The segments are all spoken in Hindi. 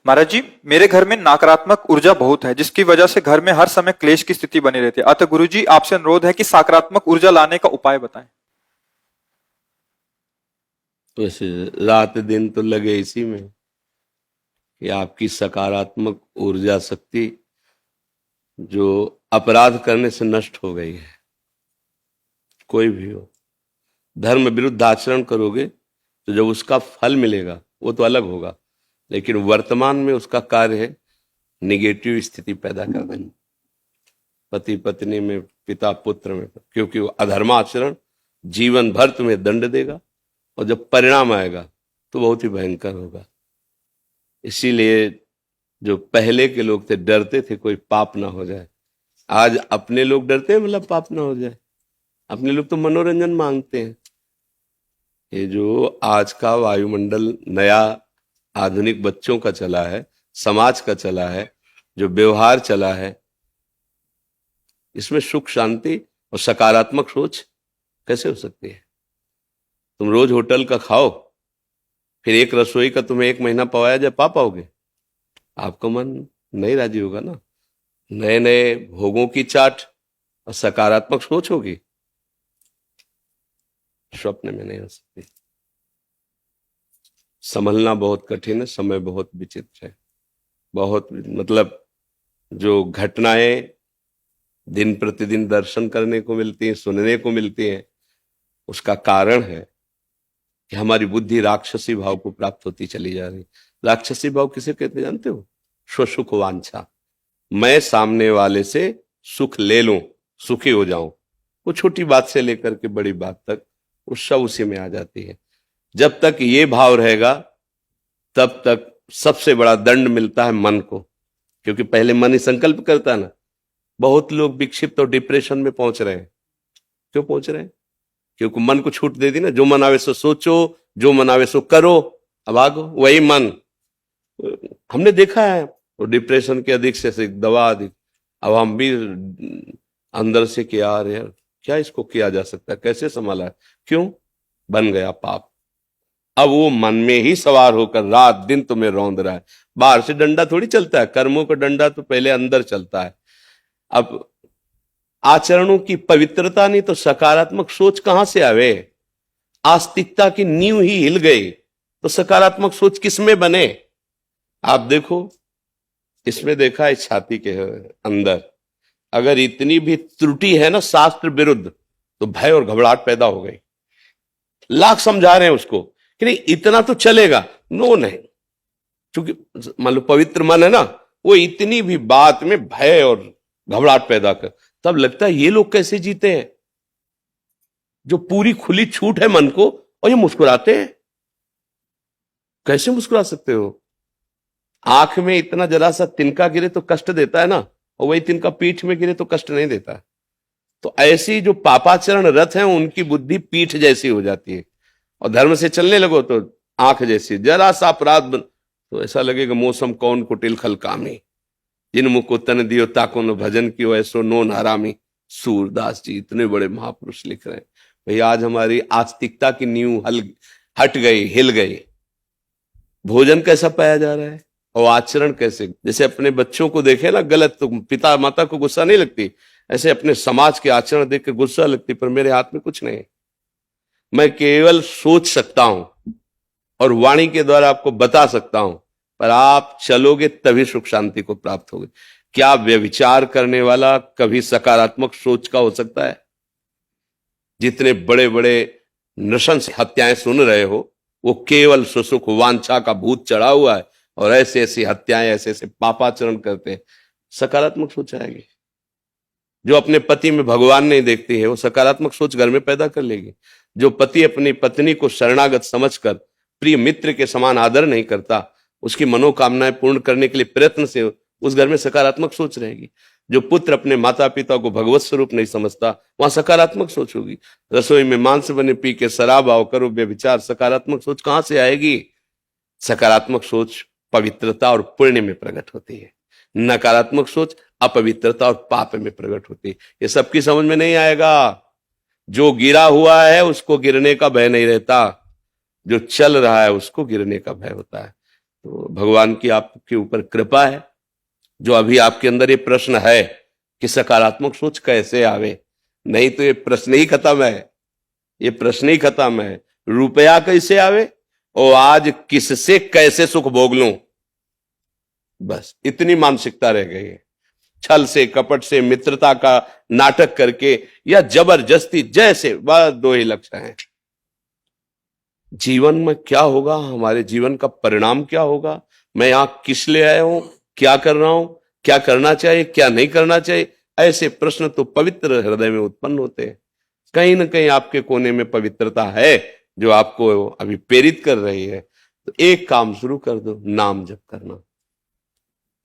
महाराज जी, मेरे घर में नकारात्मक ऊर्जा बहुत है, जिसकी वजह से घर में हर समय क्लेश की स्थिति बनी रहती है। अतः गुरुजी, आपसे अनुरोध है कि सकारात्मक ऊर्जा लाने का उपाय बताएं। वैसे रात दिन तो लगे इसी में कि आपकी सकारात्मक ऊर्जा शक्ति जो अपराध करने से नष्ट हो गई है। कोई भी हो, धर्म विरुद्ध आचरण करोगे तो जब उसका फल मिलेगा वो तो अलग होगा, लेकिन वर्तमान में उसका कार्य है निगेटिव स्थिति पैदा कर देना, पति पत्नी में, पिता पुत्र में, क्योंकि वो अधर्माचरण जीवन भर तुम्हें दंड देगा और जब परिणाम आएगा तो बहुत ही भयंकर होगा। इसीलिए जो पहले के लोग थे डरते थे कोई पाप ना हो जाए। आज अपने लोग डरते हैं मतलब पाप ना हो जाए। अपने लोग तो मनोरंजन मांगते हैं। ये जो आज का वायुमंडल नया आधुनिक बच्चों का चला है, समाज का चला है, जो व्यवहार चला है, इसमें सुख शांति और सकारात्मक सोच कैसे हो सकती है? तुम रोज होटल का खाओ, फिर एक रसोई का तुम्हें 1 महीना पवाया जाए, पा पाओगे? आपका मन नहीं राजी होगा ना। नए नए भोगों की चाट और सकारात्मक सोच होगी, स्वप्न में नहीं हो सकती। संभलना बहुत कठिन है, समय बहुत विचित्र है। बहुत मतलब जो घटनाएं दिन प्रतिदिन दर्शन करने को मिलती हैं, सुनने को मिलती हैं, उसका कारण है कि हमारी बुद्धि राक्षसी भाव को प्राप्त होती चली जा रही। राक्षसी भाव किसे कहते जानते हो? स्वसुख वांछा। मैं सामने वाले से सुख ले लूं, सुखी हो जाऊं। वो छोटी बात से लेकर के बड़ी बात तक वो सब उसी में आ जाती है। जब तक ये भाव रहेगा तब तक सबसे बड़ा दंड मिलता है मन को, क्योंकि पहले मन ही संकल्प करता है ना। बहुत लोग विक्षिप्त और डिप्रेशन में पहुंच रहे हैं। क्यों पहुंच रहे हैं? क्योंकि मन को छूट दे दी ना। जो मन आवे सो सोचो, जो मन आवे सो करो, अब आगो वही मन। हमने देखा है वो डिप्रेशन के अधिक से दवा अधिक। अब हम भी अंदर से कि यार क्या इसको किया जा सकता है, कैसे संभाला है? क्यों? बन गया पाप। अब वो मन में ही सवार होकर रात दिन तुम्हें रौंद रहा है। बाहर से डंडा थोड़ी चलता है, कर्मों का डंडा तो पहले अंदर चलता है। अब आचरणों की पवित्रता नहीं तो सकारात्मक सोच कहां से आवे? आस्तिकता की नींव ही हिल गई तो सकारात्मक सोच किसमें बने? आप देखो, इसमें देखा है छाती के अंदर अगर इतनी भी त्रुटि है ना शास्त्र विरुद्ध, तो भय और घबराहट पैदा हो गई। लाख समझा रहे हैं उसको कि नहीं इतना तो चलेगा, नो नहीं, क्योंकि मान लो पवित्र मन है ना, वो इतनी भी बात में भय और घबराहट पैदा कर, तब लगता है ये लोग कैसे जीते हैं जो पूरी खुली छूट है मन को, और ये मुस्कुराते हैं। कैसे मुस्कुरा सकते हो? आंख में इतना जरा सा तिनका गिरे तो कष्ट देता है ना, और वही तिनका पीठ में गिरे तो कष्ट नहीं देता। तो ऐसी जो पापाचरण रथ हैं उनकी बुद्धि पीठ जैसी हो जाती है, और धर्म से चलने लगो तो आंख जैसी। जरा सा अपराध तो ऐसा लगेगा मौसम कौन कुटिल खल कामी, जिन मुख को तन दियो ताको न भजन कियो ऐसो नो नारामी। सूरदास जी इतने बड़े महापुरुष लिख रहे हैं। भाई आज हमारी आस्तिकता की नींव हट गई, हिल गई। भोजन कैसा पाया जा रहा है और आचरण कैसे? जैसे अपने बच्चों को देखे ना गलत तो पिता माता को गुस्सा नहीं लगती, ऐसे अपने समाज के आचरण देख के गुस्सा लगती। पर मेरे हाथ में कुछ नहीं है, मैं केवल सोच सकता हूं और वाणी के द्वारा आपको बता सकता हूं, पर आप चलोगे तभी सुख शांति को प्राप्त होगे। क्या व्यभिचार करने वाला कभी सकारात्मक सोच का हो सकता है? जितने बड़े बड़े नृशंस हत्याएं सुन रहे हो वो केवल सुसुख वांछा का भूत चढ़ा हुआ है, और ऐसे ऐसी हत्याएं, ऐसे ऐसे पापाचरण करते हैं। सकारात्मक सोच आएगी। जो अपने पति में भगवान नहीं देखती है वो सकारात्मक सोच घर में पैदा कर लेगी। जो पति अपनी पत्नी को शरणागत समझकर प्रिय मित्र के समान आदर नहीं करता, उसकी मनोकामनाएं पूर्ण करने के लिए प्रयत्न से उस घर में सकारात्मक सोच रहेगी। जो पुत्र अपने माता पिता को भगवत स्वरूप नहीं समझता, वहां सकारात्मक सोच होगी। रसोई में मांस बने पी के शराब आओ करो व्यभिचार, सकारात्मक सोच कहां से आएगी? सकारात्मक सोच पवित्रता और पुण्य में प्रकट होती है, नकारात्मक सोच अपवित्रता और पाप में प्रकट होती है। ये सबकी समझ में नहीं आएगा। जो गिरा हुआ है उसको गिरने का भय नहीं रहता, जो चल रहा है उसको गिरने का भय होता है। तो भगवान की आपके ऊपर कृपा है, जो अभी आपके अंदर ये प्रश्न है कि सकारात्मक सोच कैसे आवे, नहीं तो ये प्रश्न ही खत्म है, ये प्रश्न ही खत्म है। रुपया कैसे आवे और आज किससे कैसे सुख भोग लूं, बस इतनी मानसिकता रह गई है। छल से, कपट से, मित्रता का नाटक करके या जबरदस्ती, जैसे बस दो ही लक्ष्य हैं। जीवन में क्या होगा, हमारे जीवन का परिणाम क्या होगा, मैं यहां किस लिए आया हूं, क्या कर रहा हूं, क्या करना चाहिए, क्या नहीं करना चाहिए, ऐसे प्रश्न तो पवित्र हृदय में उत्पन्न होते हैं। कहीं ना कहीं आपके कोने में पवित्रता है जो आपको अभी प्रेरित कर रही है। तो एक काम शुरू कर दो, नाम जप करना।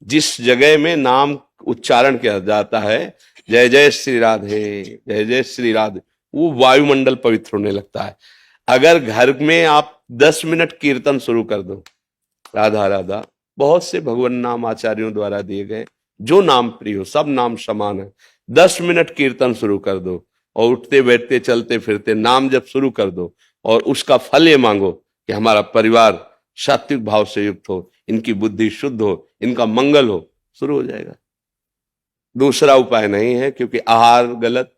जिस जगह में नाम उच्चारण किया जाता है, जय जय श्री राधे, जय जय श्री राधे, वो वायुमंडल पवित्र होने लगता है। अगर घर में आप 10 मिनट कीर्तन शुरू कर दो, राधा राधा, बहुत से भगवान नाम आचार्यों द्वारा दिए गए, जो नाम प्रिय हो, सब नाम समान है। 10 मिनट कीर्तन शुरू कर दो और उठते बैठते चलते फिरते नाम जब शुरू कर दो, और उसका फल ये मांगो कि हमारा परिवार सात्विक भाव से युक्त हो, इनकी बुद्धि शुद्ध हो, इनका मंगल हो, शुरू हो जाएगा। दूसरा उपाय नहीं है, क्योंकि आहार गलत,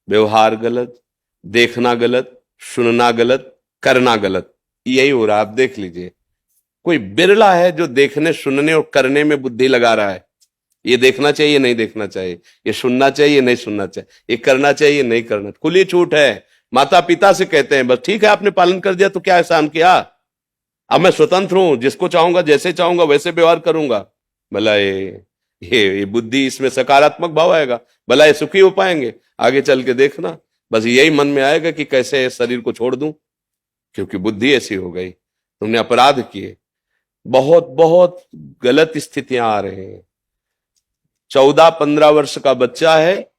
व्यवहार गलत, देखना गलत, सुनना गलत, करना गलत, यही हो रहा है। आप देख लीजिए, कोई बिरला है जो देखने, सुनने और करने में बुद्धि लगा रहा है। ये देखना चाहिए, नहीं देखना चाहिए, ये सुनना चाहिए, नहीं सुनना चाहिए, ये करना चाहिए, नहीं करना। खुली छूट है। माता पिता से कहते हैं बस ठीक है, आपने पालन कर दिया तो क्या एहसान किया, अब मैं स्वतंत्र हूं, जिसको चाहूंगा जैसे चाहूंगा वैसे व्यवहार करूंगा। भला ये बुद्धि, इसमें सकारात्मक भाव आएगा, भला ये सुखी हो पाएंगे? आगे चल के देखना, बस यही मन में आएगा कि कैसे शरीर को छोड़ दूं, क्योंकि बुद्धि ऐसी हो गई, तुमने अपराध किए। बहुत बहुत गलत स्थितियां आ रही हैं। 14-15 वर्ष का बच्चा है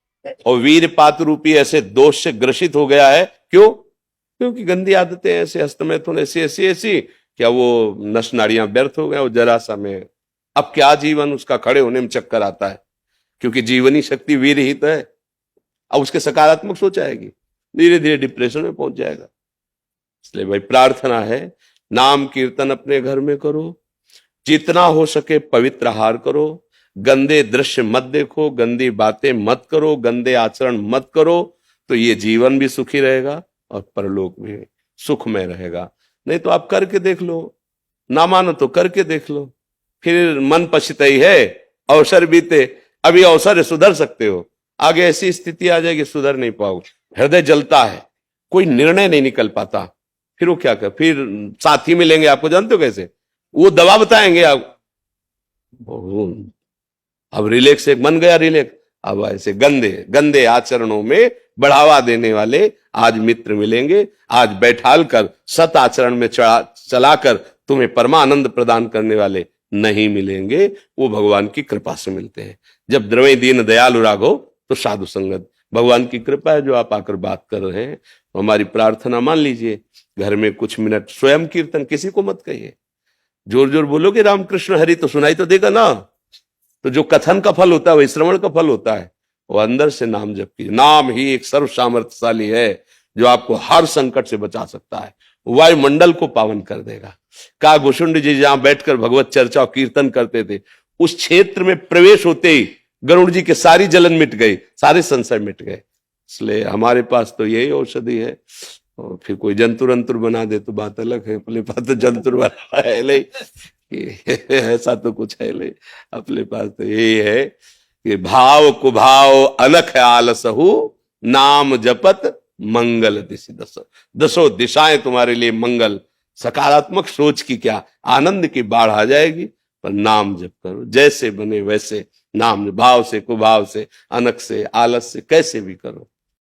और वीरपात रूपी ऐसे दोष से ग्रसित हो गया है। क्यों? क्योंकि गंदी आदतें ऐसे, हस्तमैथुन ऐसी ऐसी ऐसी, क्या वो नस नाड़ियां व्यर्थ हो गए, वो जरा सा में अब क्या जीवन उसका, खड़े होने में चक्कर आता है, क्योंकि जीवनी शक्ति वीर ही तो है। अब उसके सकारात्मक सोच आएगी, धीरे धीरे डिप्रेशन में पहुंच जाएगा। इसलिए भाई प्रार्थना है, नाम कीर्तन अपने घर में करो, जितना हो सके पवित्र आहार करो, गंदे दृश्य मत देखो, गंदी बातें मत करो, गंदे आचरण मत करो, तो ये जीवन भी सुखी रहेगा और परलोक भी सुखमय रहेगा। नहीं तो आप करके देख लो, ना मानो तो करके देख लो, फिर मन पछताई है, अवसर बीते, अभी अवसर है, सुधर सकते हो, आगे ऐसी स्थिति आ जाएगी सुधर नहीं पाओगे। हृदय जलता है, कोई निर्णय नहीं निकल पाता, फिर वो क्या कर, फिर साथी मिलेंगे आपको, जानते हो कैसे, वो दवा बताएंगे आप, अब रिलैक्स एक मन गया रिलैक्स, अब ऐसे गंदे गंदे आचरणों में बढ़ावा देने वाले आज मित्र मिलेंगे, आज बैठाल कर सत आचरण में चलाकर तुम्हें परमानंद प्रदान करने वाले नहीं मिलेंगे। वो भगवान की कृपा से मिलते हैं। जब द्रवे दीन दयालु राघो तो साधु संगत, भगवान की कृपा है जो आप आकर बात कर रहे हैं। तो हमारी प्रार्थना मान लीजिए, घर में कुछ मिनट स्वयं कीर्तन, किसी को मत कहिए, जोर जोर बोलोगे रामकृष्ण हरि तो सुनाई तो देगा ना, तो जो कथन का फल होता है वही श्रवण का फल होता है। वो अंदर से नाम जप कीजिए। नाम ही एक सर्व सामर्थ्यशाली है जो आपको हर संकट से बचा सकता है, वायुमंडल को पावन कर देगा। का गोशुंड जी जहां बैठकर भगवत चर्चा और कीर्तन करते थे, उस क्षेत्र में प्रवेश होते ही गरुड़ जी के सारी जलन मिट गई, सारे संशय मिट गए। इसलिए हमारे पास तो यही औषधि है। और फिर कोई जंतुर अंतुर बना दे तो बात अलग है, अपने पास तो जंतुर बना है नहीं, ऐसा तो कुछ है नहीं। अपने पास तो यही है कि भाव कुभाव अलख आलसहु, नाम जपत मंगल दिशि दसो, दसों दिशाएं तुम्हारे लिए मंगल। सकारात्मक सोच की क्या, आनंद की बाढ़ आ जाएगी, पर नाम जप करो, जैसे बने वैसे नाम, भाव से कुभाव से, अनख से, आलस से, कैसे भी करो।